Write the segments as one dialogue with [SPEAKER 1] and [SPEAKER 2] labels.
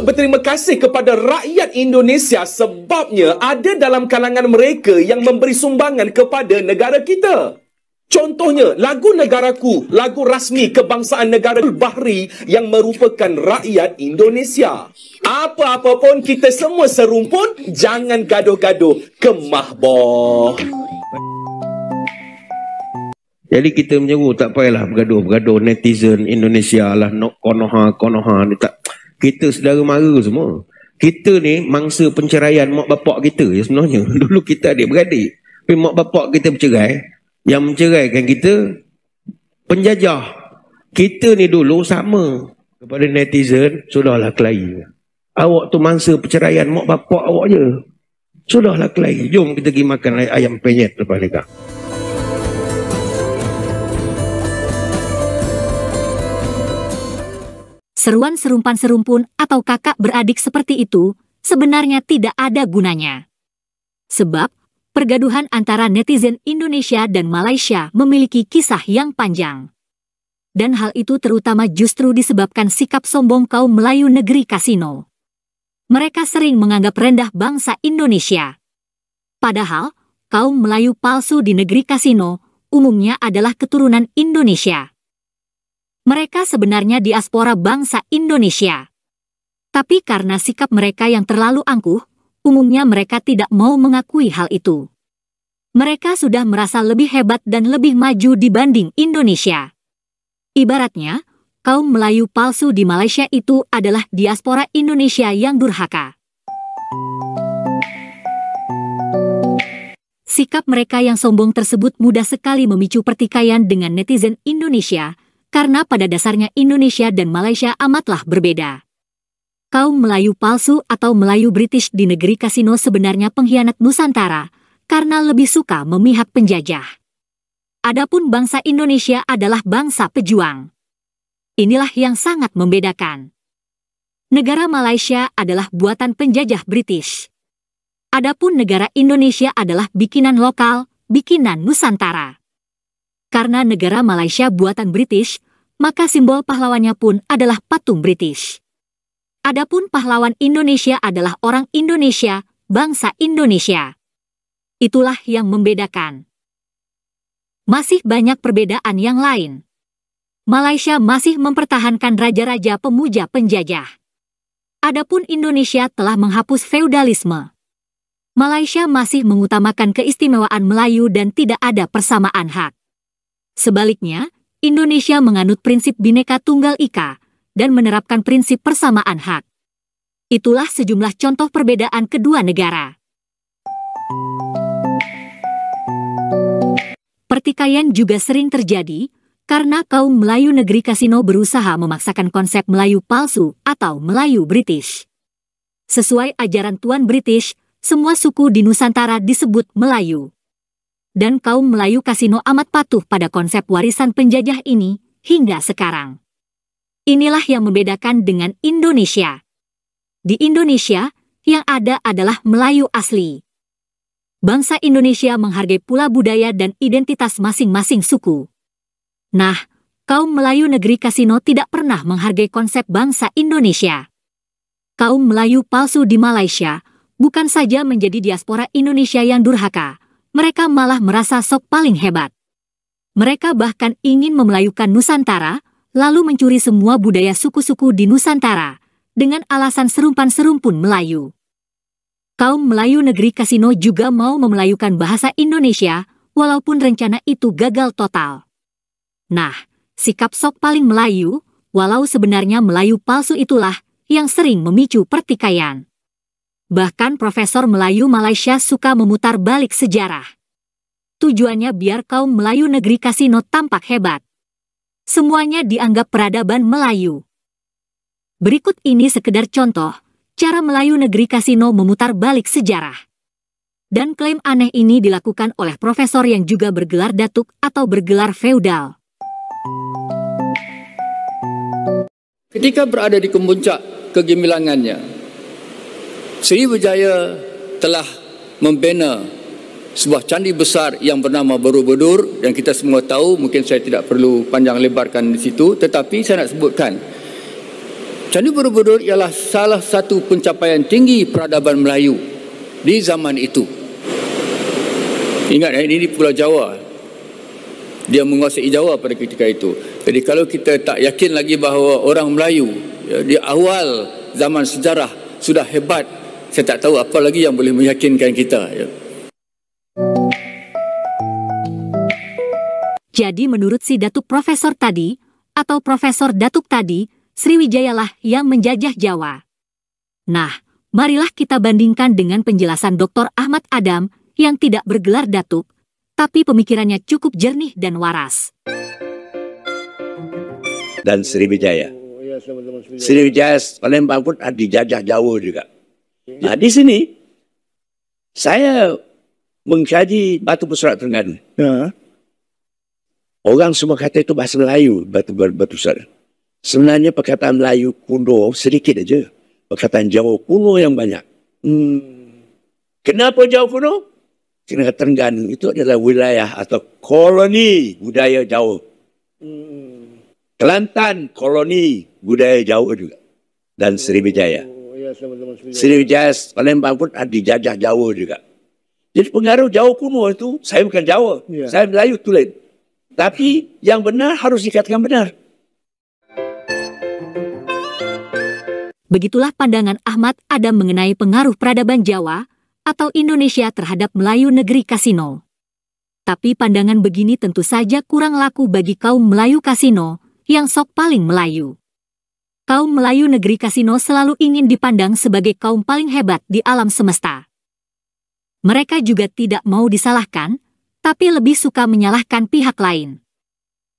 [SPEAKER 1] patut berterima kasih kepada rakyat Indonesia sebabnya ada dalam kalangan mereka yang memberi sumbangan kepada negara kita. Contohnya, lagu Negaraku, lagu rasmi kebangsaan negara Bahri yang merupakan rakyat Indonesia. Apa-apa pun kita semua serumpun, jangan gaduh-gaduh. Kemah boh.
[SPEAKER 2] Jadi kita menyeru tak payahlah bergaduh-bergaduh netizen Indonesia lah nak konoha ni tak. Kita saudara mara semua. Kita ni mangsa penceraian mak bapak kita ya sebenarnya. Dulu kita adik-beradik. Tapi mak bapak kita bercerai. Yang menceraikan kita penjajah. Kita ni dulu sama kepada netizen, sudahlah kelahi. Awak tu mangsa perceraian mak bapak awak je. Sudahlah kelahi. Jom kita pergi makan ayam penyet lepas nikah.
[SPEAKER 3] Seruan serumpan serumpun atau kakak beradik seperti itu sebenarnya tidak ada gunanya. Sebab pergaduhan antara netizen Indonesia dan Malaysia memiliki kisah yang panjang. Dan hal itu terutama justru disebabkan sikap sombong kaum Melayu negeri kasino. Mereka sering menganggap rendah bangsa Indonesia. Padahal, kaum Melayu palsu di negeri kasino umumnya adalah keturunan Indonesia. Mereka sebenarnya diaspora bangsa Indonesia. Tapi karena sikap mereka yang terlalu angkuh, umumnya mereka tidak mau mengakui hal itu. Mereka sudah merasa lebih hebat dan lebih maju dibanding Indonesia. Ibaratnya, kaum Melayu palsu di Malaysia itu adalah diaspora Indonesia yang durhaka. Sikap mereka yang sombong tersebut mudah sekali memicu pertikaian dengan netizen Indonesia, karena pada dasarnya Indonesia dan Malaysia amatlah berbeda. Kaum Melayu palsu atau Melayu British di negeri kasino sebenarnya pengkhianat Nusantara, karena lebih suka memihak penjajah. Adapun bangsa Indonesia adalah bangsa pejuang. Inilah yang sangat membedakan. Negara Malaysia adalah buatan penjajah British. Adapun negara Indonesia adalah bikinan lokal, bikinan Nusantara. Karena negara Malaysia buatan British, maka simbol pahlawannya pun adalah patung British. Adapun pahlawan Indonesia adalah orang Indonesia, bangsa Indonesia. Itulah yang membedakan. Masih banyak perbedaan yang lain. Malaysia masih mempertahankan raja-raja pemuja penjajah. Adapun Indonesia telah menghapus feudalisme. Malaysia masih mengutamakan keistimewaan Melayu dan tidak ada persamaan hak. Sebaliknya, Indonesia menganut prinsip Bhinneka Tunggal Ika dan menerapkan prinsip persamaan hak. Itulah sejumlah contoh perbedaan kedua negara. Pertikaian juga sering terjadi karena kaum Melayu negeri kasino berusaha memaksakan konsep Melayu palsu atau Melayu British. Sesuai ajaran Tuan British, semua suku di Nusantara disebut Melayu. Dan kaum Melayu kasino amat patuh pada konsep warisan penjajah ini hingga sekarang. Inilah yang membedakan dengan Indonesia. Di Indonesia, yang ada adalah Melayu asli. Bangsa Indonesia menghargai pula budaya dan identitas masing-masing suku. Nah, kaum Melayu negeri kasino tidak pernah menghargai konsep bangsa Indonesia. Kaum Melayu palsu di Malaysia bukan saja menjadi diaspora Indonesia yang durhaka, mereka malah merasa sok paling hebat. Mereka bahkan ingin memelayukan Nusantara, lalu mencuri semua budaya suku-suku di Nusantara, dengan alasan serumpan-serumpun Melayu. Kaum Melayu negeri kasino juga mau memelayukan bahasa Indonesia, walaupun rencana itu gagal total. Nah, sikap sok paling Melayu, walau sebenarnya Melayu palsu itulah yang sering memicu pertikaian. Bahkan Profesor Melayu Malaysia suka memutar balik sejarah. Tujuannya biar kaum Melayu negeri kasino tampak hebat. Semuanya dianggap peradaban Melayu. Berikut ini sekedar contoh, cara Melayu negeri kasino memutar balik sejarah. Dan klaim aneh ini dilakukan oleh profesor yang juga bergelar datuk atau bergelar feudal.
[SPEAKER 4] Ketika berada di kemuncak kegemilangannya, Sriwijaya telah membina sebuah candi besar yang bernama Borobudur, dan kita semua tahu, mungkin saya tidak perlu panjang lebarkan di situ, tetapi saya nak sebutkan Candi Borobudur ialah salah satu pencapaian tinggi peradaban Melayu di zaman itu. Ingat, ini di Pulau Jawa. Dia menguasai Jawa pada ketika itu. Jadi kalau kita tak yakin lagi bahawa orang Melayu di awal zaman sejarah sudah hebat, saya tak tahu apa lagi yang boleh meyakinkan kita.
[SPEAKER 3] Jadi menurut si Datuk Profesor tadi, atau Profesor Datuk tadi, Sriwijayalah yang menjajah Jawa. Nah, marilah kita bandingkan dengan penjelasan Dr. Ahmad Adam yang tidak bergelar Datuk, tapi pemikirannya cukup jernih dan waras.
[SPEAKER 5] Dan Sriwijaya. Sriwijaya Palembang pun dijajah Jawa juga. Nah, di sini saya mengkaji Batu Pusat Terengganu. Orang semua kata itu bahasa Melayu, Batu Pusat. Sebenarnya perkataan Melayu kuno sedikit aja. Perkataan Jawa kuno yang banyak. Kenapa Jawa kuno? Kerana Terengganu itu adalah wilayah atau koloni budaya Jawa. Kelantan koloni budaya Jawa juga. Dan Sriwijaya. Sriwijaya Palembang pun dijajah Jawa juga. Jadi pengaruh Jawa kuno itu, saya bukan Jawa. Saya Melayu tulen. Tapi yang benar harus dikatakan benar.
[SPEAKER 3] Begitulah pandangan Ahmad Adam mengenai pengaruh peradaban Jawa atau Indonesia terhadap Melayu negeri Kasino. Tapi pandangan begini tentu saja kurang laku bagi kaum Melayu Kasino yang sok paling Melayu. Kaum Melayu negeri Kasino selalu ingin dipandang sebagai kaum paling hebat di alam semesta. Mereka juga tidak mau disalahkan, tapi lebih suka menyalahkan pihak lain.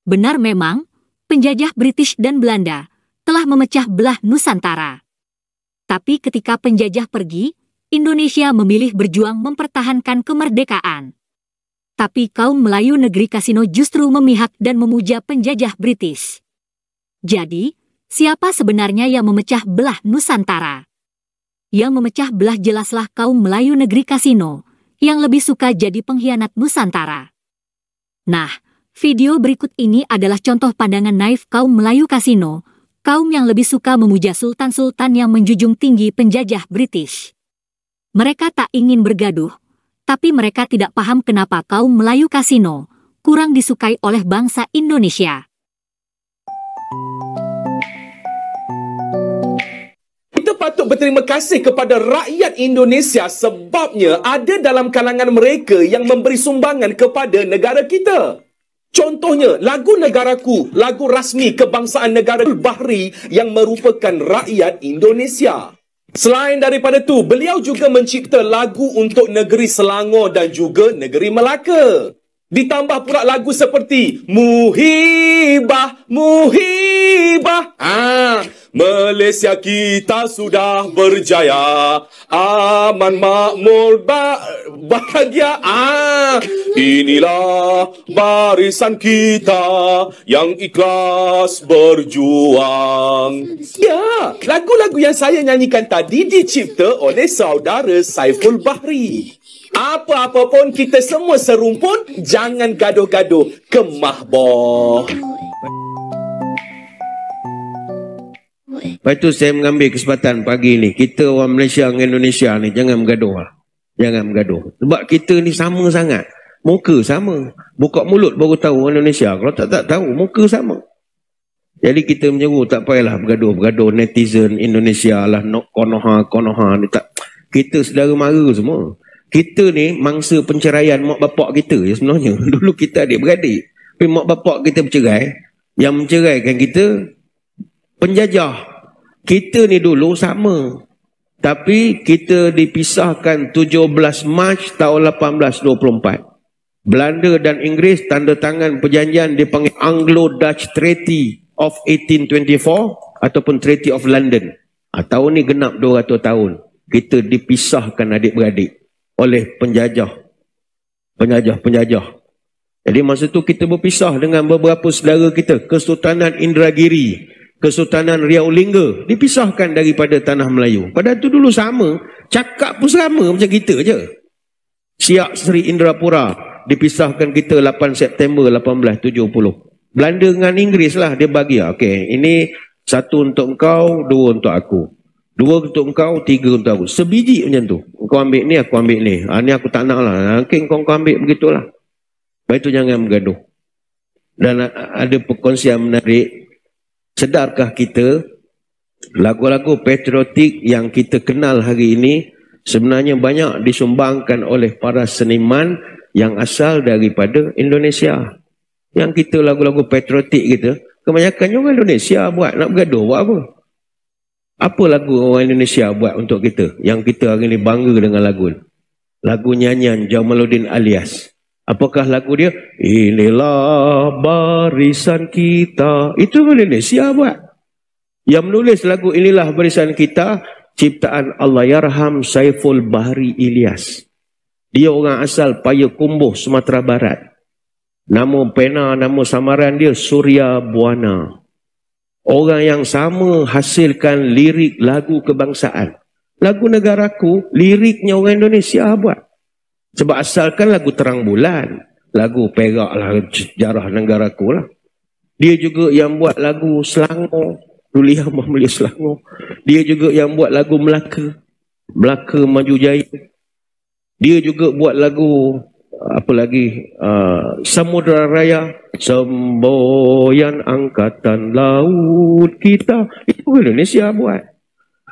[SPEAKER 3] Benar memang, penjajah British dan Belanda telah memecah belah Nusantara. Tapi ketika penjajah pergi, Indonesia memilih berjuang mempertahankan kemerdekaan. Tapi kaum Melayu negeri Kasino justru memihak dan memuja penjajah British. Jadi, siapa sebenarnya yang memecah belah Nusantara? Yang memecah belah jelaslah kaum Melayu negeri Kasino, yang lebih suka jadi pengkhianat Nusantara. Nah, video berikut ini adalah contoh pandangan naif kaum Melayu Kasino, kaum yang lebih suka memuja sultan-sultan yang menjunjung tinggi penjajah British. Mereka tak ingin bergaduh, tapi mereka tidak paham kenapa kaum Melayu Kasino kurang disukai oleh bangsa Indonesia.
[SPEAKER 1] Kita patut berterima kasih kepada rakyat Indonesia sebabnya ada dalam kalangan mereka yang memberi sumbangan kepada negara kita. Contohnya, lagu Negaraku, lagu rasmi kebangsaan negara Bahri yang merupakan rakyat Indonesia. Selain daripada itu, beliau juga mencipta lagu untuk negeri Selangor dan juga negeri Melaka. Ditambah pula lagu seperti Muhibah, Muhibah. Malaysia kita sudah berjaya, aman makmur bahagia. Inilah barisan kita yang ikhlas berjuang. Ya, lagu-lagu yang saya nyanyikan tadi dicipta oleh saudara Saiful Bahri. Apa-apa pun kita semua serumpun, jangan gaduh-gaduh, kemah boh.
[SPEAKER 2] Lepas itu saya mengambil kesempatan pagi ni, kita orang Malaysia dengan Indonesia ni jangan bergaduh lah. Jangan bergaduh. Sebab kita ni sama sangat. Muka sama. Buka mulut baru tahu orang Indonesia. Kalau tak tahu, muka sama. Jadi kita menyeru tak payahlah bergaduh-bergaduh netizen Indonesia lah, konoha ni tak. Kita saudara mara semua. Kita ni mangsa penceraian mak bapak kita je sebenarnya. Dulu kita adik-beradik. Tapi mak bapak kita bercerai. Yang menceraikan kita penjajah. Kita ni dulu sama. Tapi kita dipisahkan 17 Mac tahun 1824. Belanda dan Inggeris tanda tangan perjanjian dipanggil Anglo-Dutch Treaty of 1824 ataupun Treaty of London. Tahun ni genap 200 tahun. Kita dipisahkan adik-beradik oleh penjajah. Jadi masa tu kita berpisah dengan beberapa saudara kita. Kesultanan Indragiri, Kesultanan Riau Lingga dipisahkan daripada tanah Melayu. Pada tu dulu sama, cakap pun sama macam kita je. Siak Seri Indrapura dipisahkan kita 8 September 1870. Belanda dengan Inggeris lah dia bagi. Okey, ini Satu untuk engkau, dua untuk aku. Dua untuk engkau, tiga untuk aku. Sebiji macam tu. Kau ambil ni, aku ambil ni. Ni aku tak nak lah. Okay, kau ambil begitulah. Lepas itu jangan bergaduh. Dan ada perkongsian menarik. Sedarkah kita, lagu-lagu patriotik yang kita kenal hari ini, sebenarnya banyak disumbangkan oleh para seniman yang asal daripada Indonesia. Yang kita lagu-lagu patriotik kita, kebanyakannya orang Indonesia buat. Nak bergaduh buat apa? Apa lagu orang Indonesia buat untuk kita? Yang kita hari ini bangga dengan lagu ni. Lagu nyanyian Jamaluddin Alias. Apakah lagu dia? Inilah barisan kita. Itu orang Indonesia buat. Yang menulis lagu Inilah Barisan Kita, ciptaan Allahyarham Saiful Bahri Ilyas. Dia orang asal Payakumbuh, Sumatera Barat. Nama pena, nama samaran dia Surya Buana. Orang yang sama hasilkan lirik lagu kebangsaan. Lagu Negaraku, liriknya orang Indonesia buat. Sebab asalkan lagu Terang Bulan. Lagu Perak lah, Sejarah Negaraku lah. Dia juga yang buat lagu Selangor. Duliah Mahmulia Selangor. Dia juga yang buat lagu Melaka. Melaka Maju Jaya. Dia juga buat lagu apa lagi, Samudra Raya, semboyan angkatan laut kita. Itu Indonesia buat.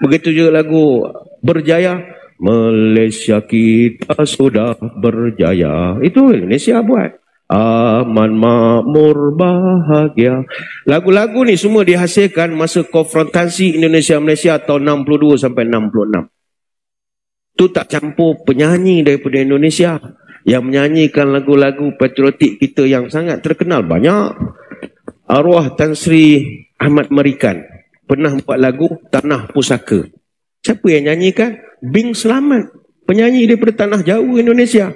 [SPEAKER 2] Begitu juga lagu Berjaya, Malaysia kita sudah berjaya. Itu Indonesia buat. Aman, makmur, bahagia. Lagu-lagu ni semua dihasilkan masa konfrontasi Indonesia-Malaysia tahun 62 sampai 66. Tu tak campur penyanyi daripada Indonesia yang menyanyikan lagu-lagu patriotik kita yang sangat terkenal. Banyak. Arwah Tan Sri Ahmad Marikan pernah buat lagu Tanah Pusaka. Siapa yang nyanyikan? Bing Selamat, penyanyi daripada tanah jauh Indonesia.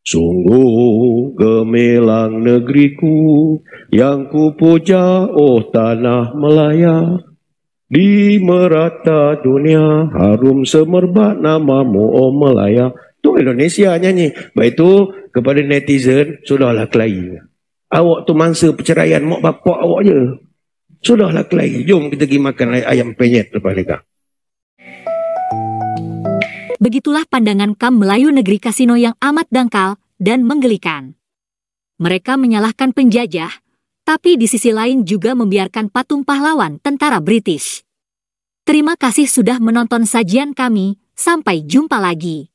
[SPEAKER 2] Sungguh gemilang negeriku yang ku puja, oh tanah Melaya. Di merata dunia harum semerbak namamu, oh Melaya. Itu Indonesia nyanyi. Baik itu kepada netizen, sudahlah kelahi. Awak tu mangsa perceraian mak bapak awak je. Sudahlah kelahi. Jom kita pergi makan ayam penyet lepas nikah.
[SPEAKER 3] Begitulah pandangan KAM Melayu Negeri Kasino yang amat dangkal dan menggelikan. Mereka menyalahkan penjajah, tapi di sisi lain juga membiarkan patung pahlawan tentara British. Terima kasih sudah menonton sajian kami, sampai jumpa lagi.